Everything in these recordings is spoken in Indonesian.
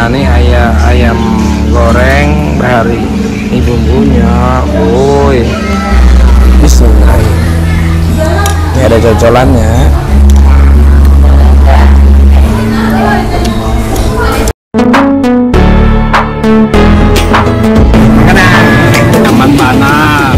Ini ayam goreng bahari. Ini bumbunya, woi, bismillah. Ini ada cocolannya. Aman panas.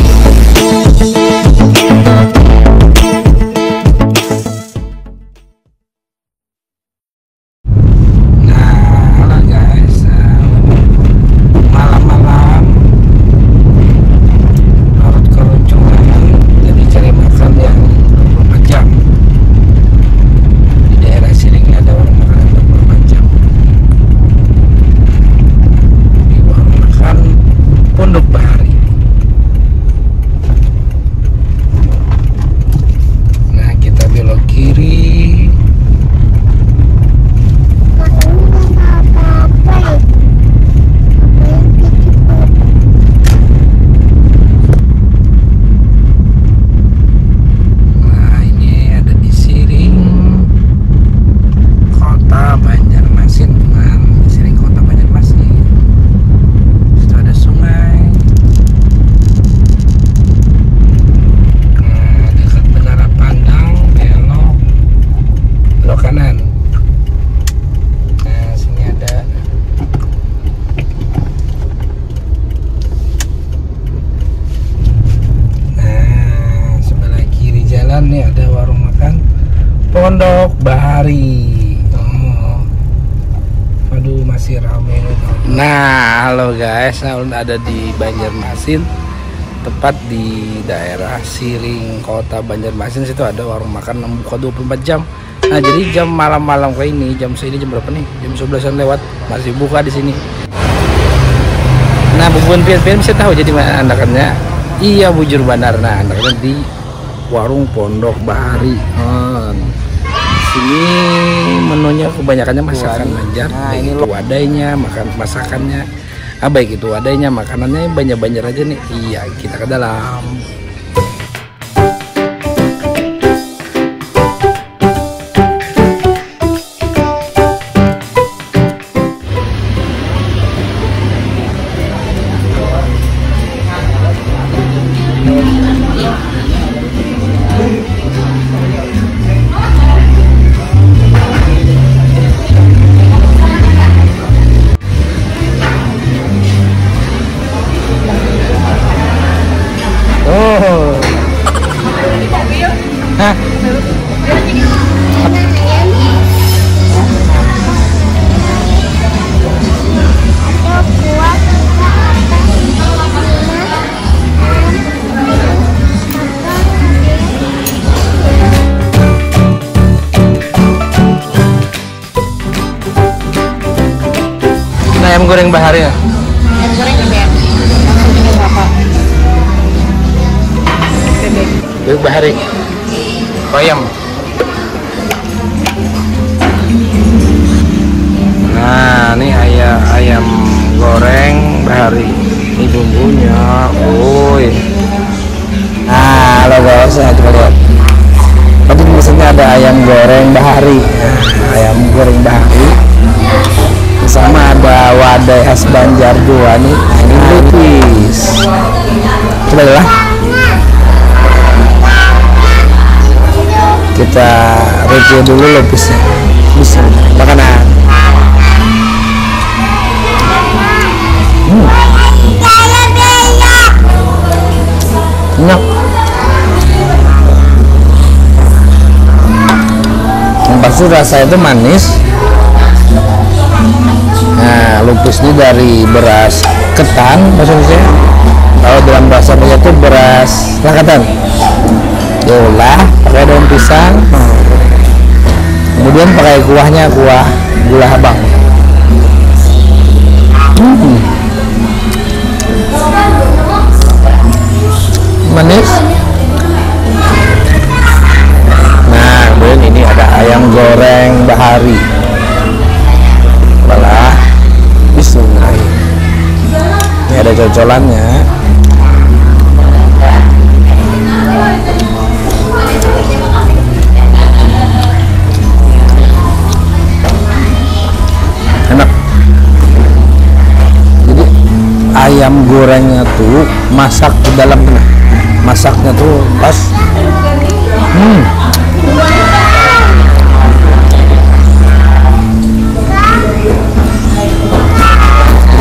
Ini ada warung makan Pondok Bahari. Oh, aduh masih rame. Nah, halo guys, nah ada di Banjarmasin, tepat di daerah Siring, kota Banjarmasin. Situ ada warung makan yang buka 24 jam. Nah, jadi jam malam-malam kayak ini, jam segini jam berapa nih? Jam 11-an lewat masih buka di sini. Nah, bubun pian-pian bisa tahu jadi mana andakannya? Iya, bujur bandar. Nah, andakannya di warung Pondok Bahari. Sini menunya kebanyakannya masakan Banjar. Nah, ini wadainya, masakannya. Baik itu wadainya, makanannya Banjar-Banjar aja nih. Iya, kita ke dalam. Ayam goreng bahari ya? Ayam goreng ya, Beb. Ini berapa? Bebek bahari. Ayam. Nah, ini ayam goreng bahari. Ini bumbunya, woi. Nah, halo guys, nah, coba lihat. Tadi misalnya ada ayam goreng bahari. Nah, ayam goreng bahari. Sama ada wadai khas Banjar juga nih. Ini lupis. Coba lah. Kita review dulu lupisnya. Bisa makanan. Enak. Yang pasti rasanya itu manis. Nah, lupis ini dari beras ketan, maksudnya. Kalau dalam bahasa Indonesia itu beras ketan. Diolah pakai daun pisang, kemudian pakai kuahnya kuah gula habang. Manis. Nah, kemudian ini ada ayam goreng bahari. Balah, bismillah. Ini ada cocolannya. Enak. ayam gorengnya tuh masak di dalam, masaknya tuh pas.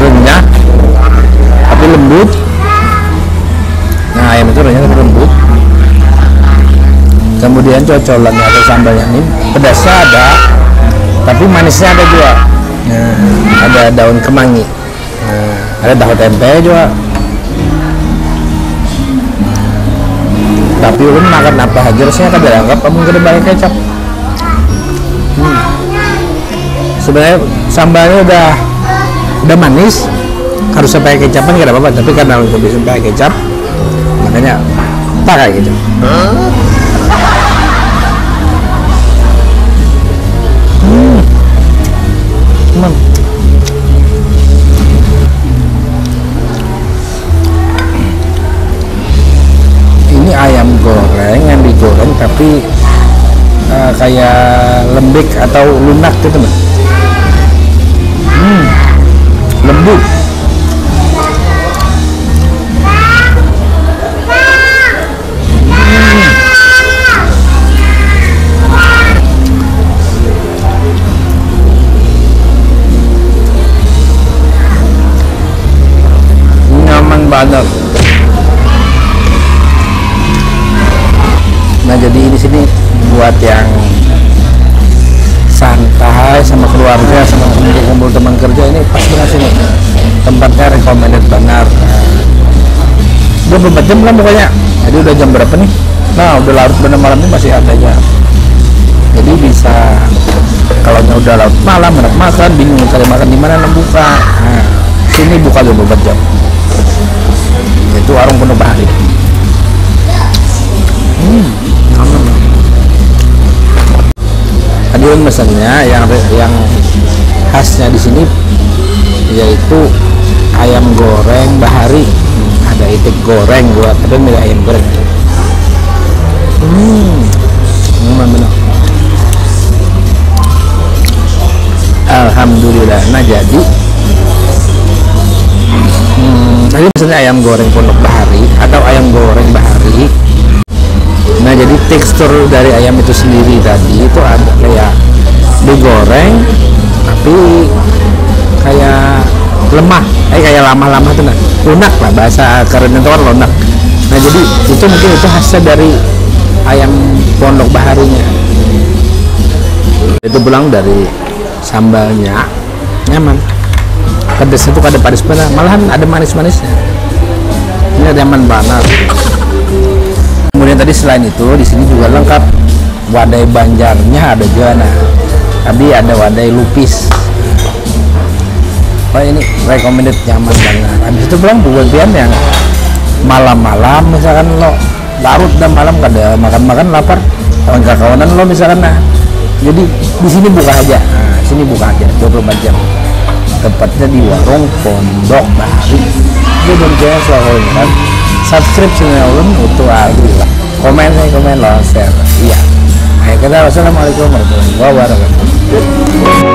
Renyah tapi lembut. Nah, ayam itu renyah tapi lembut. Kemudian cocolannya atau sambalnya ini pedasnya ada, tapi manisnya ada juga. Nah, ada daun kemangi. Nah, ada tahu tempe juga. Tapi ulun makan apa aja rasanya kada anggap mungkin ada banyak kecap. Sebenarnya sambalnya udah manis, harus pakai kecapan nggak apa-apa, tapi karena ulun bisa pakai kecap, makanya pakai kecap. Ini ayam goreng yang digoreng tapi kayak lembek atau lunak gitu, teman. Lembut. Nyaman banget. Nah, jadi di sini buat yang santai sama keluarga, sama kumpul-kumpul teman kerja, ini pas banget sini. Tempatnya recommended banget. Udah beberapa jam lah pokoknya. Jadi udah jam berapa nih? Nah, udah larut bener malam ini masih ada aja. Jadi bisa kalau udah larut malam enak makan, bingung cari makan di mana buka. Nah, sini buka 24 jam. Itu warung Pondok Bahari. Tadi mesennya yang khasnya di sini yaitu ayam goreng Bahari. Ada itik goreng buat, tapi milih ayam goreng. Benar. Alhamdulillah. Nah, jadi tadi misalnya ayam goreng Pondok Bahari atau ayam goreng Bahari. Nah, jadi tekstur dari ayam itu sendiri tadi itu ada kayak digoreng tapi kayak lemah, kayak lamah-lamah tuh, nah, lunak lah bahasa kerennya itu kan lunak. Nah, jadi itu mungkin itu khasnya dari ayam Pondok Baharinya. Itu pulang dari sambalnya nyaman, pedasnya tuh kada panas banget, malahan ada manis-manisnya. Ini ada nyaman banget. Kemudian tadi selain itu di sini juga lengkap wadai Banjarnya ada juga. Nah, tadi ada wadai lupis. Oh, ini recommended, nyaman banget. Habis itu pulang buat pian yang malam-malam misalkan lo larut dan malam kada makan-makan lapar kawan-kawanan lo misalkan. Nah, jadi di sini buka aja. Nah, sini buka aja 24 jam. Tepatnya di warung Pondok Bahari. Jadi jangan selalu kan subscribe channel ulun untuk alhamdulillah. Komen lo share. Iya. Ayo kita wassalamualaikum warahmatullahi wabarakatuh.